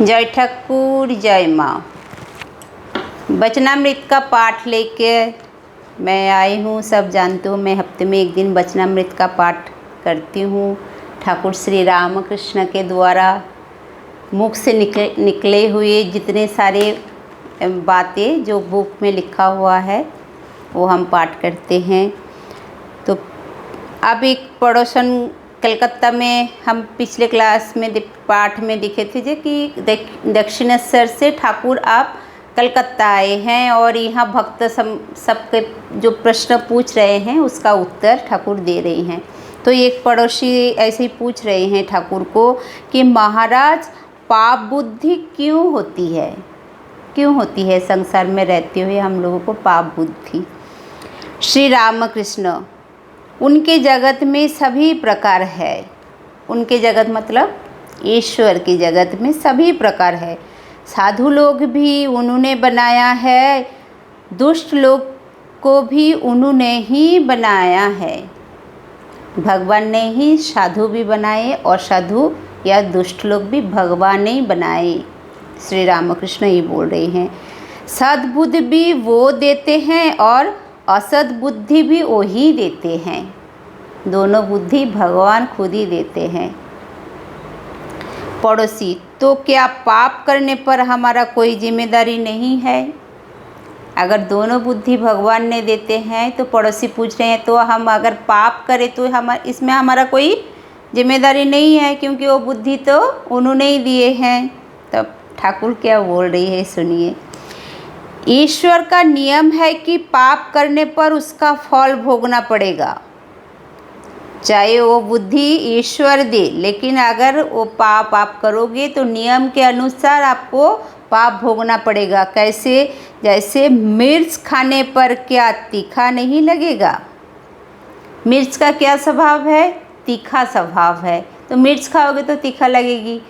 जय ठाकुर जय माँ। वचनामृत का पाठ लेके मैं आई हूँ। सब जानते हो मैं हफ्ते में एक दिन वचनामृत का पाठ करती हूँ। ठाकुर श्री रामकृष्ण के द्वारा मुख से निकले हुए जितने सारे बातें जो बुक में लिखा हुआ है वो हम पाठ करते हैं। तो अब एक पड़ोसन कलकत्ता में हम पिछले क्लास में पाठ में दिखे थे जो कि दक्षिणेश्वर से ठाकुर आप कलकत्ता आए हैं और यहाँ भक्त सबके जो प्रश्न पूछ रहे हैं उसका उत्तर ठाकुर दे रही हैं। तो एक पड़ोसी ऐसे ही पूछ रहे हैं ठाकुर को कि महाराज पाप बुद्धि क्यों होती है संसार में रहते हुए हम लोगों को पाप बुद्धि। श्री रामकृष्ण उनके जगत में सभी प्रकार है। उनके जगत मतलब ईश्वर की जगत में सभी प्रकार है। साधु लोग भी उन्होंने बनाया है, दुष्ट लोग को भी उन्होंने ही बनाया है। भगवान ने ही साधु भी बनाए और साधु या दुष्ट लोग भी भगवान ने ही बनाए। श्री रामकृष्ण ही बोल रहे हैं। सद्बुद्धि भी वो देते हैं और असद बुद्धि भी वही देते हैं। दोनों बुद्धि भगवान खुद ही देते हैं। पड़ोसी तो क्या पाप करने पर हमारा कोई जिम्मेदारी नहीं है? अगर दोनों बुद्धि भगवान ने देते हैं तो पड़ोसी पूछ रहे हैं तो हम अगर पाप करें तो इसमें हमारा कोई जिम्मेदारी नहीं है क्योंकि वो बुद्धि तो उन्होंने ही दिए हैं। तब ठाकुर क्या बोल रही है सुनिए। ईश्वर का नियम है कि पाप करने पर उसका फल भोगना पड़ेगा। चाहे वो बुद्धि ईश्वर दे, लेकिन अगर वो पाप आप करोगे तो नियम के अनुसार आपको पाप भोगना पड़ेगा। कैसे? जैसे मिर्च खाने पर क्या तीखा नहीं लगेगा? मिर्च का क्या स्वभाव है? तीखा स्वभाव है। तो मिर्च खाओगे तो तीखा लगेगी।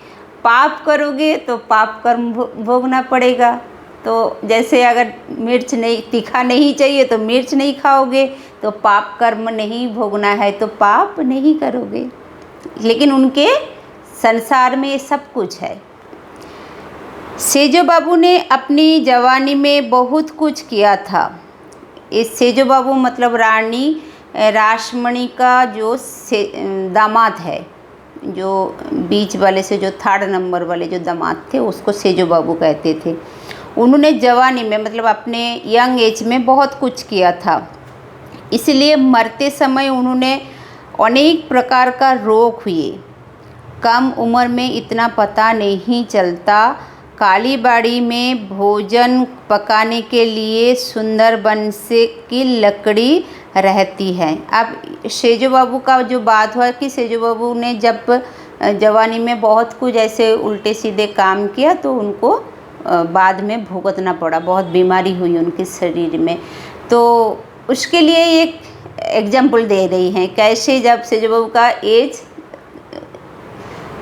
पाप करोगे तो पाप कर्म भोगना पड़ेगा। तो जैसे अगर मिर्च नहीं तीखा नहीं चाहिए तो मिर्च नहीं खाओगे, तो पाप कर्म नहीं भोगना है तो पाप नहीं करोगे। लेकिन उनके संसार में सब कुछ है। सेजो बाबू ने अपनी जवानी में बहुत कुछ किया था। इस सेजो बाबू मतलब रानी रासमणी का जो दामाद है, जो बीच वाले से जो 3rd नंबर वाले जो दामाद थे उसको सेजो बाबू कहते थे। उन्होंने जवानी में मतलब अपने यंग एज में बहुत कुछ किया था। इसलिए मरते समय उन्होंने अनेक प्रकार का रोग हुए। कम उम्र में इतना पता नहीं चलता। कालीबाड़ी में भोजन पकाने के लिए सुंदरबन से की लकड़ी रहती है। अब सेजो बाबू का जो बात हुआ कि सेजो बाबू ने जब जवानी में बहुत कुछ ऐसे उल्टे सीधे काम किया तो उनको बाद में भुगतना पड़ा, बहुत बीमारी हुई उनके शरीर में। तो उसके लिए एक एग्जाम्पल दे रही हैं कैसे जब सेजो बाबू का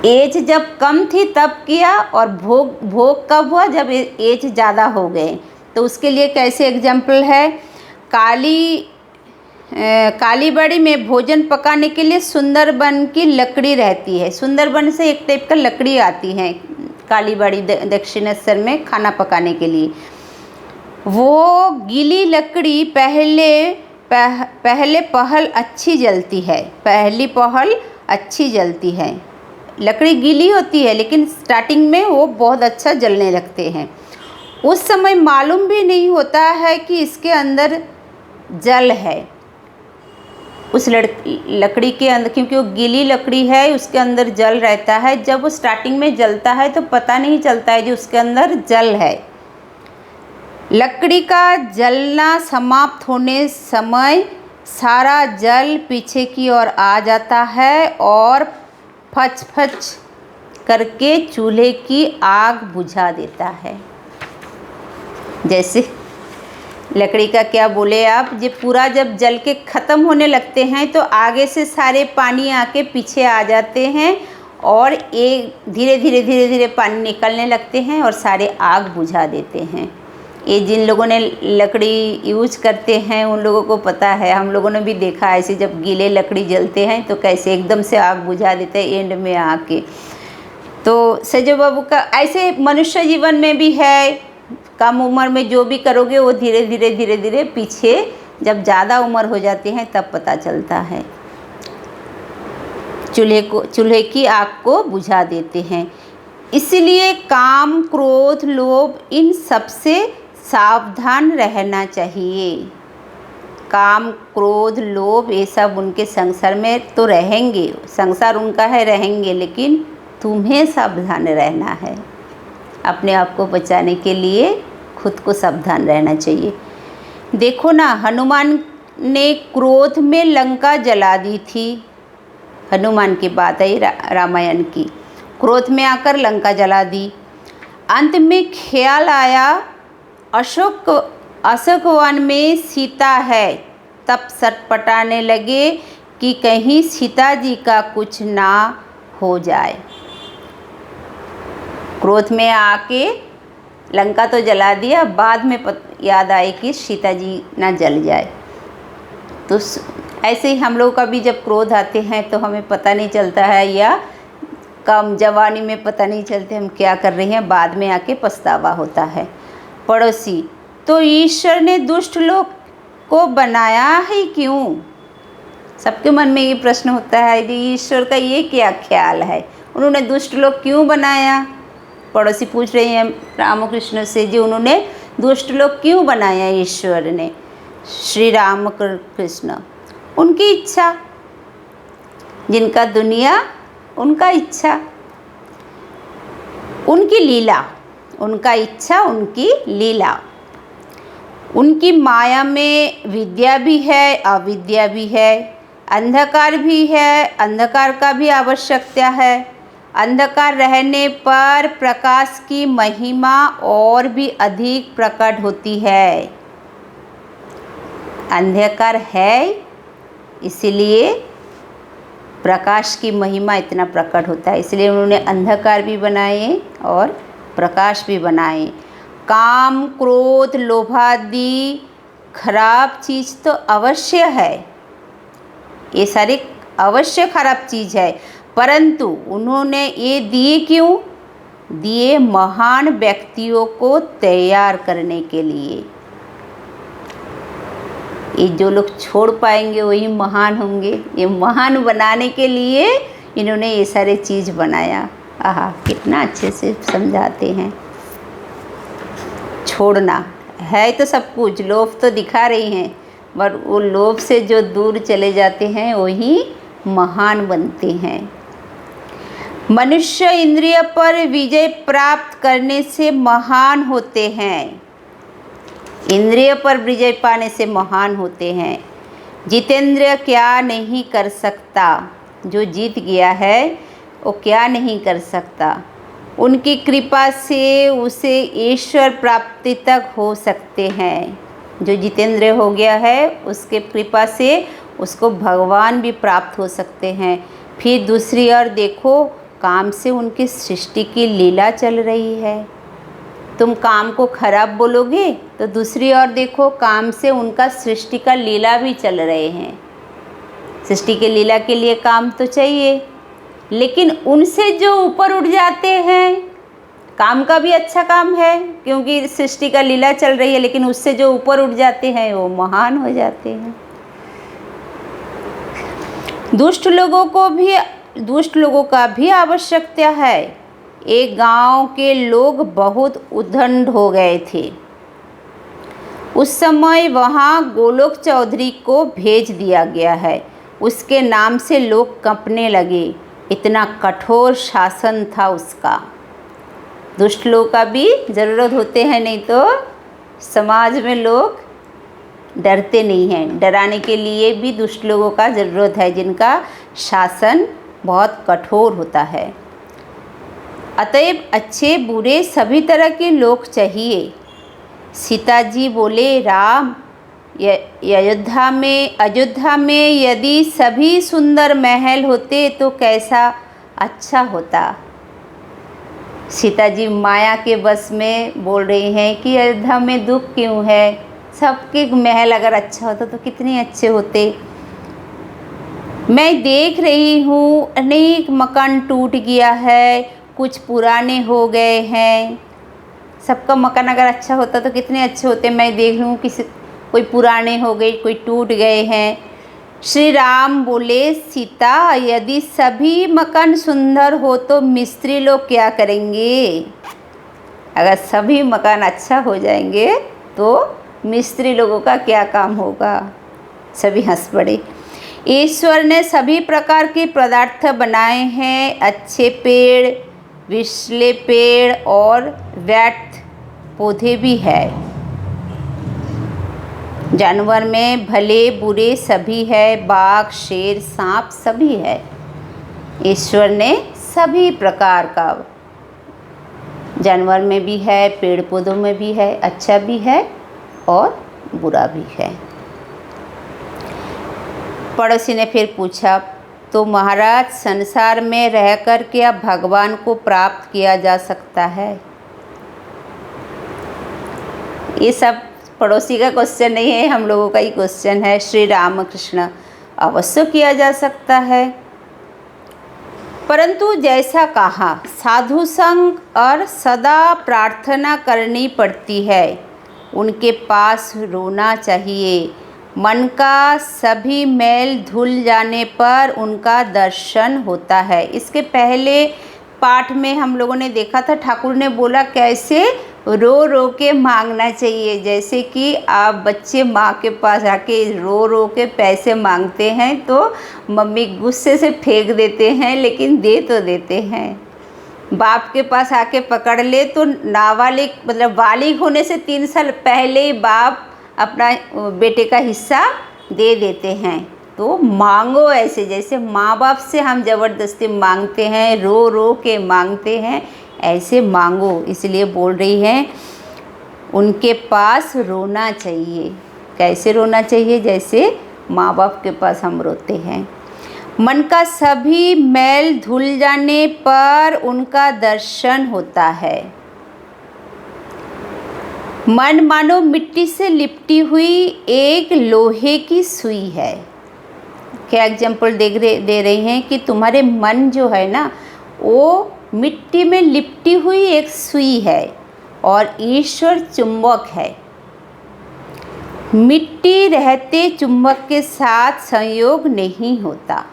एज जब कम थी तब किया और भोग कब हुआ जब एज ज़्यादा हो गए। तो उसके लिए कैसे एग्जाम्पल है। कालीबाड़ी में भोजन पकाने के लिए सुंदरबन की लकड़ी रहती है। सुंदरबन से एक टाइप का लकड़ी आती है कालीबाड़ी दक्षिणेश्वर में खाना पकाने के लिए। वो गीली लकड़ी पहले पहल अच्छी जलती है। पहली पहल अच्छी जलती है। लकड़ी गीली होती है लेकिन स्टार्टिंग में वो बहुत अच्छा जलने लगते हैं। उस समय मालूम भी नहीं होता है कि इसके अंदर जल है। उस लकड़ी के अंदर, क्योंकि वो गीली लकड़ी है उसके अंदर जल रहता है। जब वो स्टार्टिंग में जलता है तो पता नहीं चलता है कि उसके अंदर जल है। लकड़ी का जलना समाप्त होने समय सारा जल पीछे की ओर आ जाता है और फच फच करके चूल्हे की आग बुझा देता है। जैसे लकड़ी का क्या बोले आप, ये पूरा जब जल के ख़त्म होने लगते हैं तो आगे से सारे पानी आके पीछे आ जाते हैं और एक धीरे धीरे पानी निकलने लगते हैं और सारे आग बुझा देते हैं। ये जिन लोगों ने लकड़ी यूज करते हैं उन लोगों को पता है। हम लोगों ने भी देखा ऐसे जब गीले लकड़ी जलते हैं तो कैसे एकदम से आग बुझा देते हैं एंड में आके। तो सजो बाबू का ऐसे मनुष्य जीवन में भी है, कम उम्र में जो भी करोगे वो धीरे धीरे पीछे जब ज़्यादा उम्र हो जाती है तब पता चलता है। चूल्हे की आग को बुझा देते हैं। इसलिए काम, क्रोध, लोभ इन सबसे सावधान रहना चाहिए। काम, क्रोध, लोभ ये सब उनके संसार में तो रहेंगे, संसार उनका है, रहेंगे, लेकिन तुम्हें सावधान रहना है। अपने आप को बचाने के लिए खुद को सावधान रहना चाहिए। देखो ना, हनुमान ने क्रोध में लंका जला दी थी। हनुमान की बात है रामायण की। क्रोध में आकर लंका जला दी। अंत में ख्याल आया अशोकवन में सीता है, तब सटपटाने लगे कि कहीं सीता जी का कुछ ना हो जाए। क्रोध में आके लंका तो जला दिया, बाद में याद आए कि सीता जी ना जल जाए। तो ऐसे ही हम लोग का भी जब क्रोध आते हैं तो हमें पता नहीं चलता है, या कम जवानी में पता नहीं चलते हम क्या कर रहे हैं, बाद में आके पछतावा होता है। पड़ोसी, तो ईश्वर ने दुष्ट लोग को बनाया ही क्यों? सबके मन में ये प्रश्न होता है कि ईश्वर का ये क्या ख्याल है, उन्होंने दुष्ट लोग क्यों बनाया? पड़ोसी पूछ रहे हैं रामकृष्ण से, जी उन्होंने दुष्ट लोग क्यों बनाया ईश्वर ने? श्री राम कृष्ण, उनकी इच्छा, जिनका दुनिया उनका इच्छा, उनकी लीला, उनका इच्छा, उनकी लीला। उनकी माया में विद्या भी है, अविद्या भी है, अंधकार भी है, अंधकार का भी आवश्यकता है। अंधकार रहने पर प्रकाश की महिमा और भी अधिक प्रकट होती है। अंधकार है इसलिए प्रकाश की महिमा इतना प्रकट होता है, इसलिए उन्होंने अंधकार भी बनाए और प्रकाश भी बनाए। काम, क्रोध, लोभादि खराब चीज़ तो अवश्य है, ये सारी अवश्य खराब चीज़ है, परंतु उन्होंने ये दिए क्यों? दिए महान व्यक्तियों को तैयार करने के लिए। ये जो लोग छोड़ पाएंगे वही महान होंगे। ये महान बनाने के लिए इन्होंने ये सारे चीज़ बनाया। आहा, कितना अच्छे से समझाते हैं। छोड़ना है तो सब कुछ, लोभ तो दिखा रही हैं, पर वो लोभ से जो दूर चले जाते हैं वही महान बनते हैं। मनुष्य इंद्रिय पर विजय प्राप्त करने से महान होते हैं। इंद्रिय पर विजय पाने से महान होते हैं। जितेंद्रिय क्या नहीं कर सकता, जो जीत गया है वो क्या नहीं कर सकता। उनकी कृपा से उसे ईश्वर प्राप्ति तक हो सकते हैं। जो जितेंद्रिय हो गया है उसके कृपा से उसको भगवान भी प्राप्त हो सकते हैं। फिर दूसरी ओर देखो, काम से उनकी सृष्टि की लीला चल रही है। तुम काम को खराब बोलोगे तो दूसरी ओर देखो, काम से उनका सृष्टि का लीला भी चल रहे हैं। सृष्टि के लीला के लिए काम तो चाहिए, लेकिन उनसे जो ऊपर उठ जाते हैं, काम का भी अच्छा काम है क्योंकि सृष्टि का लीला चल रही है, लेकिन उससे जो ऊपर उठ जाते हैं वो महान हो जाते हैं। दुष्ट लोगों का भी आवश्यकता है। एक गांव के लोग बहुत उद्दंड हो गए थे। उस समय वहां गोलोक चौधरी को भेज दिया गया है। उसके नाम से लोग कांपने लगे, इतना कठोर शासन था उसका। दुष्ट लोग का भी ज़रूरत होते हैं, नहीं तो समाज में लोग डरते नहीं हैं। डराने के लिए भी दुष्ट लोगों का ज़रूरत है, जिनका शासन बहुत कठोर होता है। अतएव अच्छे बुरे सभी तरह के लोग चाहिए। सीता जी बोले, राम, अयोध्या में यदि सभी सुंदर महल होते तो कैसा अच्छा होता। सीता जी माया के बस में बोल रही हैं कि अयोध्या में दुख क्यों है, सबके महल अगर अच्छा होता तो कितने अच्छे होते। मैं देख रही हूँ अनेक मकान टूट गया है, कुछ पुराने हो गए हैं। सबका मकान अगर अच्छा होता तो कितने अच्छे होते। मैं देख लूँ किसी कोई पुराने हो गए, कोई टूट गए हैं। श्री राम बोले, सीता यदि सभी मकान सुंदर हो तो मिस्त्री लोग क्या करेंगे? अगर सभी मकान अच्छा हो जाएंगे तो मिस्त्री लोगों का क्या काम होगा? सभी हंस पड़े। ईश्वर ने सभी प्रकार के पदार्थ बनाए हैं, अच्छे पेड़, विषले पेड़ और व्यर्थ पौधे भी है। जानवर में भले बुरे सभी है, बाघ, शेर, सांप सभी है। ईश्वर ने सभी प्रकार का, जानवर में भी है, पेड़ पौधों में भी है, अच्छा भी है और बुरा भी है। पड़ोसी ने फिर पूछा, तो महाराज संसार में रहकर क्या भगवान को प्राप्त किया जा सकता है? ये सब पड़ोसी का क्वेश्चन नहीं है, हम लोगों का ही क्वेश्चन है। श्री रामकृष्ण, अवश्य किया जा सकता है, परंतु जैसा कहा साधु संग और सदा प्रार्थना करनी पड़ती है। उनके पास रोना चाहिए। मन का सभी मैल धुल जाने पर उनका दर्शन होता है। इसके पहले पाठ में हम लोगों ने देखा था, ठाकुर ने बोला कैसे रो रो के मांगना चाहिए। जैसे कि आप बच्चे माँ के पास आके रो रो के पैसे मांगते हैं तो मम्मी गुस्से से फेंक देते हैं, लेकिन दे तो देते हैं। बाप के पास आके पकड़ ले तो नाबालिग मतलब बालिग होने से 3 साल पहले ही बाप अपना बेटे का हिस्सा दे देते हैं। तो मांगो ऐसे, जैसे माँ बाप से हम ज़बरदस्ती मांगते हैं, रो रो के मांगते हैं, ऐसे मांगो। इसलिए बोल रही हैं उनके पास रोना चाहिए। कैसे रोना चाहिए? जैसे माँ बाप के पास हम रोते हैं। मन का सभी मैल धुल जाने पर उनका दर्शन होता है। मन मानो मिट्टी से लिपटी हुई एक लोहे की सुई है। क्या एग्जाम्पल दे रही हैं कि तुम्हारे मन जो है ना, वो मिट्टी में लिपटी हुई एक सुई है और ईश्वर चुंबक है। मिट्टी रहते चुंबक के साथ संयोग नहीं होता।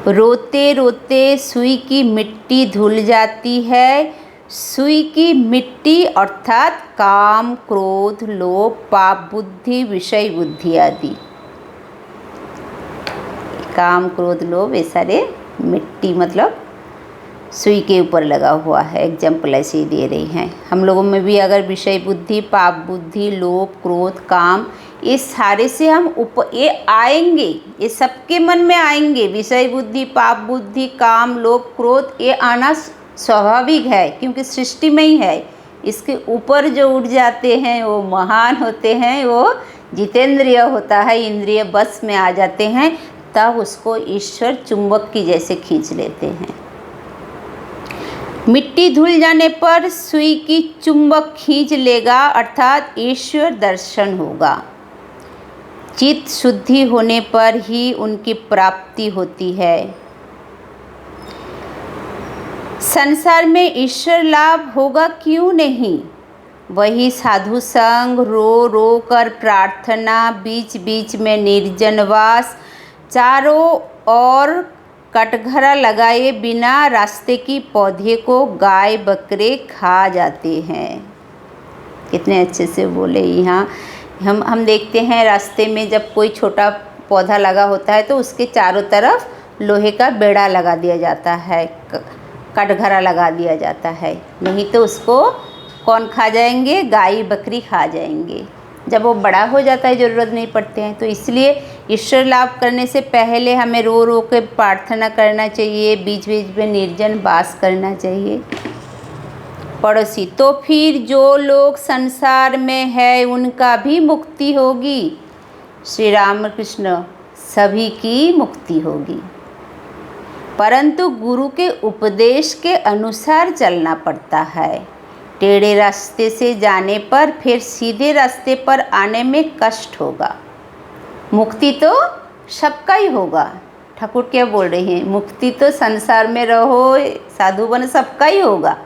रोते रोते सुई की मिट्टी धुल जाती है। सुई की मिट्टी अर्थात काम, क्रोध, लोभ, पाप बुद्धि, विषय बुद्धि आदि। काम, क्रोध, लोभ ये सारे मिट्टी मतलब सुई के ऊपर लगा हुआ है। एग्जाम्पल ऐसे ही दे रही हैं। हम लोगों में भी अगर विषय बुद्धि, पाप बुद्धि, लोभ, क्रोध, काम, ये सारे से हम ये आएंगे, ये सबके मन में आएंगे। विषय बुद्धि, पाप बुद्धि, काम, लोभ, क्रोध ये आना स्वाभाविक है, क्योंकि सृष्टि में ही है। इसके ऊपर जो उठ जाते हैं वो महान होते हैं, वो जितेंद्रिय होता है, इंद्रिय बस में आ जाते हैं, तब उसको ईश्वर चुंबक की जैसे खींच लेते हैं। मिट्टी धुल जाने पर सुई की चुंबक खींच लेगा, अर्थात ईश्वर दर्शन होगा। चित्त शुद्धि होने पर ही उनकी प्राप्ति होती है। संसार में ईश्वर लाभ होगा क्यों नहीं? वही साधु संग, रो रो कर प्रार्थना, बीच बीच में निर्जनवास, चारों ओर कटघरा लगाए बिना रास्ते की पौधे को गाय बकरे खा जाते हैं। कितने अच्छे से बोले। यहाँ हम देखते हैं रास्ते में जब कोई छोटा पौधा लगा होता है तो उसके चारों तरफ लोहे का बेड़ा लगा दिया जाता है, कटघरा लगा दिया जाता है, नहीं तो उसको कौन खा जाएंगे? गाय बकरी खा जाएंगे। जब वो बड़ा हो जाता है ज़रूरत नहीं पड़ते हैं। तो इसलिए ईश्वर लाभ करने से पहले हमें रो रो के प्रार्थना करना चाहिए, बीच बीच में निर्जन वास करना चाहिए। पड़ोसी, तो फिर जो लोग संसार में है उनका भी मुक्ति होगी? श्री रामकृष्ण, सभी की मुक्ति होगी, परंतु गुरु के उपदेश के अनुसार चलना पड़ता है। टेढ़े रास्ते से जाने पर फिर सीधे रास्ते पर आने में कष्ट होगा। मुक्ति तो सबका ही होगा, ठाकुर क्या बोल रहे हैं, मुक्ति तो संसार में रहो साधु बन सबका ही होगा,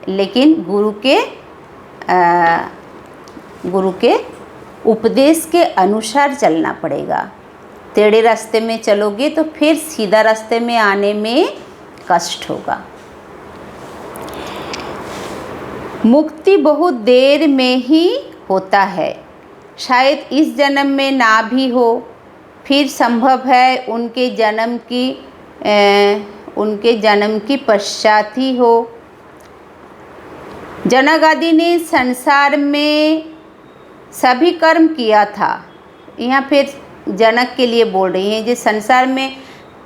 लेकिन गुरु के उपदेश के अनुसार चलना पड़ेगा। टेढ़े रास्ते में चलोगे तो फिर सीधा रास्ते में आने में कष्ट होगा। मुक्ति बहुत देर में ही होता है, शायद इस जन्म में ना भी हो, फिर संभव है उनके जन्म की पश्चात ही हो। जनक आदि ने संसार में सभी कर्म किया था। यहाँ फिर जनक के लिए बोल रही हैं, जो संसार में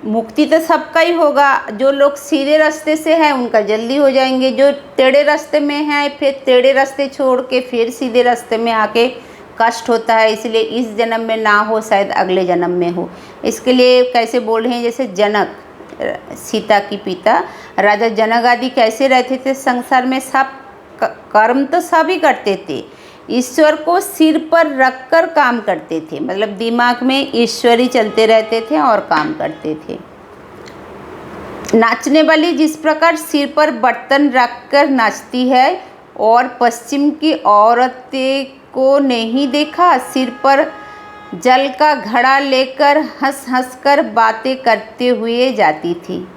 मुक्ति तो सबका ही होगा। जो लोग सीधे रास्ते से हैं उनका जल्दी हो जाएंगे, जो टेढ़े रास्ते में हैं फिर टेढ़े रास्ते छोड़ के फिर सीधे रास्ते में आके कष्ट होता है। इसलिए इस जन्म में ना हो, शायद अगले जन्म में हो। इसके लिए कैसे बोल रहे हैं, जैसे जनक, सीता की पिता राजा जनक आदि कैसे रहते थे संसार में, सब कर्म तो सभी करते थे, ईश्वर को सिर पर रखकर काम करते थे, मतलब दिमाग में ईश्वर ही चलते रहते थे और काम करते थे। नाचने वाली जिस प्रकार सिर पर बर्तन रखकर नाचती है, और पश्चिम की औरतें को नहीं देखा सिर पर जल का घड़ा लेकर हंस हंस कर बातें करते हुए जाती थी।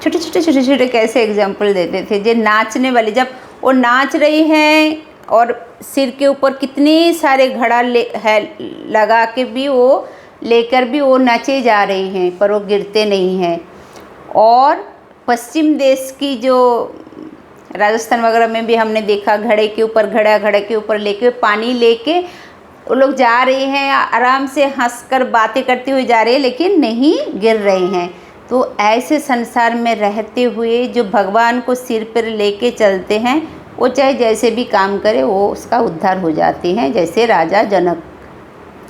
छोटे छोटे कैसे एग्जाम्पल देते थे। जो नाचने वाली, जब वो नाच रही हैं और सिर के ऊपर कितने सारे घड़ा लगा के भी वो लेकर भी वो नाचे जा रही हैं, पर वो गिरते नहीं हैं। और पश्चिम देश की जो राजस्थान वगैरह में भी हमने देखा, घड़े के ऊपर लेके पानी लेके वो लोग जा रहे हैं, आराम से हंसकर बातें करते हुए जा रहे हैं, लेकिन नहीं गिर रहे हैं। तो ऐसे संसार में रहते हुए जो भगवान को सिर पर लेके चलते हैं, वो चाहे जैसे भी काम करे वो उसका उद्धार हो जाते हैं। जैसे राजा जनक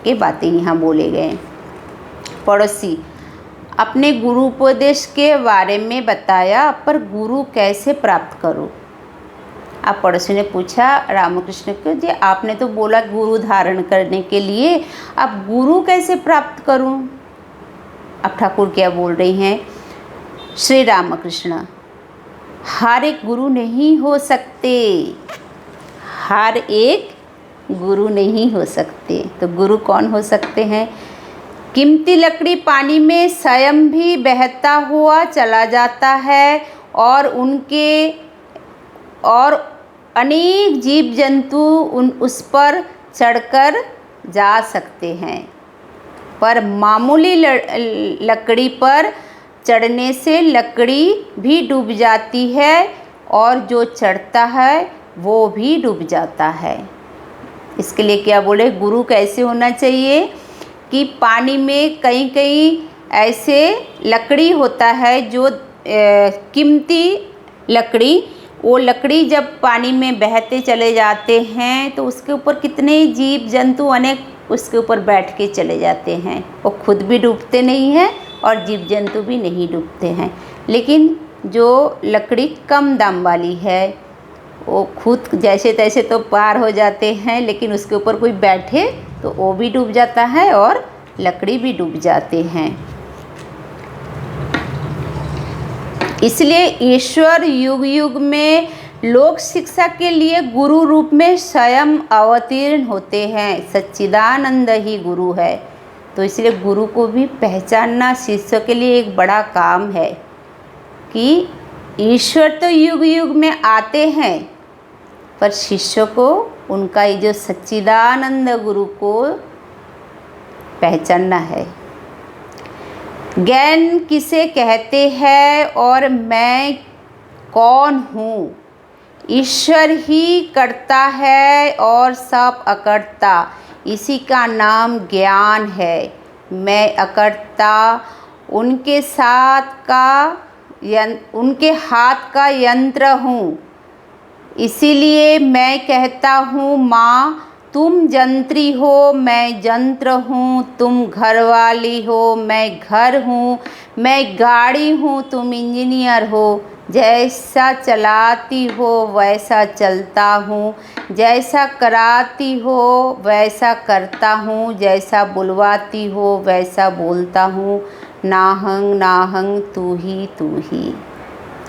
के बातें यहाँ बोले गए। पड़ोसी, अपने गुरु उपदेश के बारे में बताया, पर गुरु कैसे प्राप्त करूं? आप पड़ोसी ने पूछा रामकृष्ण को, जी आपने तो बोला गुरु धारण करने के लिए, अब गुरु कैसे प्राप्त करूं? अब ठाकुर क्या बोल रही हैं, श्री रामकृष्ण, हर एक गुरु नहीं हो सकते, हर एक गुरु नहीं हो सकते। तो गुरु कौन हो सकते हैं? कीमती लकड़ी पानी में स्वयं भी बहता हुआ चला जाता है, और अनेक जीव जंतु उस पर चढ़कर जा सकते हैं, पर मामूली लकड़ी पर चढ़ने से लकड़ी भी डूब जाती है, और जो चढ़ता है वो भी डूब जाता है। इसके लिए क्या बोले, गुरु कैसे होना चाहिए कि पानी में कहीं कहीं ऐसे लकड़ी होता है जो कीमती लकड़ी, वो लकड़ी जब पानी में बहते चले जाते हैं तो उसके ऊपर कितने जीव जंतु अनेक उसके ऊपर बैठ के चले जाते हैं। वो खुद भी डूबते नहीं हैं और जीव जंतु भी नहीं डूबते हैं। लेकिन जो लकड़ी कम दाम वाली है, वो खुद जैसे तैसे तो पार हो जाते हैं, लेकिन उसके ऊपर कोई बैठे तो वो भी डूब जाता है और लकड़ी भी डूब जाते हैं। इसलिए ईश्वर युग युग में लोक शिक्षा के लिए गुरु रूप में स्वयं अवतीर्ण होते हैं। सच्चिदानंद ही गुरु है। तो इसलिए गुरु को भी पहचानना शिष्य के लिए एक बड़ा काम है कि ईश्वर तो युग युग में आते हैं, पर शिष्य को उनका ये जो सच्चिदानंद गुरु को पहचानना है। ज्ञान किसे कहते हैं और मैं कौन हूँ? ईश्वर ही करता है और सब अकर्ता, इसी का नाम ज्ञान है। मैं अकर्ता, उनके हाथ का यंत्र हूँ। इसीलिए मैं कहता हूँ, माँ तुम जंत्री हो, मैं जंत्र हूँ। तुम घर वाली हो, मैं घर हूँ। मैं गाड़ी हूँ, तुम इंजीनियर हो। जैसा चलाती हो वैसा चलता हूँ, जैसा कराती हो वैसा करता हूँ, जैसा बुलवाती हो वैसा बोलता हूँ। नाहं नाहं तू ही।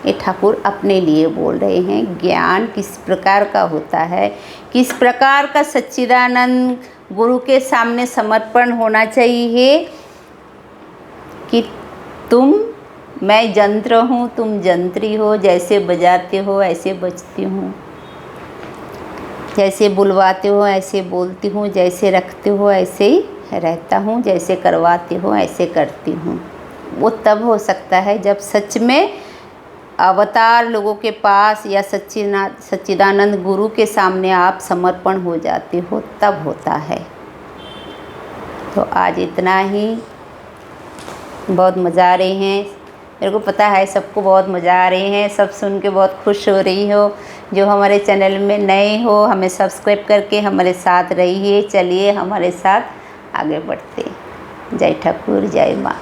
ये ठाकुर अपने लिए बोल रहे हैं। ज्ञान किस प्रकार का होता है, किस प्रकार का सच्चिदानंद गुरु के सामने समर्पण होना चाहिए कि मैं यंत्र हूँ, तुम यंत्री हो, जैसे बजाते हो ऐसे बजती हूँ, जैसे बुलवाते हो ऐसे बोलती हूँ, जैसे रखते हो ऐसे ही रहता हूँ, जैसे करवाते हो ऐसे करती हूँ। वो तब हो सकता है जब सच में अवतार लोगों के पास या सच्चिदानंद गुरु के सामने आप समर्पण हो जाते हो, तब होता है। तो आज इतना ही। बहुत मज़ा आ रहे हैं, मेरे को पता है सबको बहुत मज़ा आ रही हैं, सब सुन के बहुत खुश हो रही हो। जो हमारे चैनल में नए हो, हमें सब्सक्राइब करके हमारे साथ रहिए। चलिए हमारे साथ आगे बढ़ते। जय ठाकुर, जय माँ।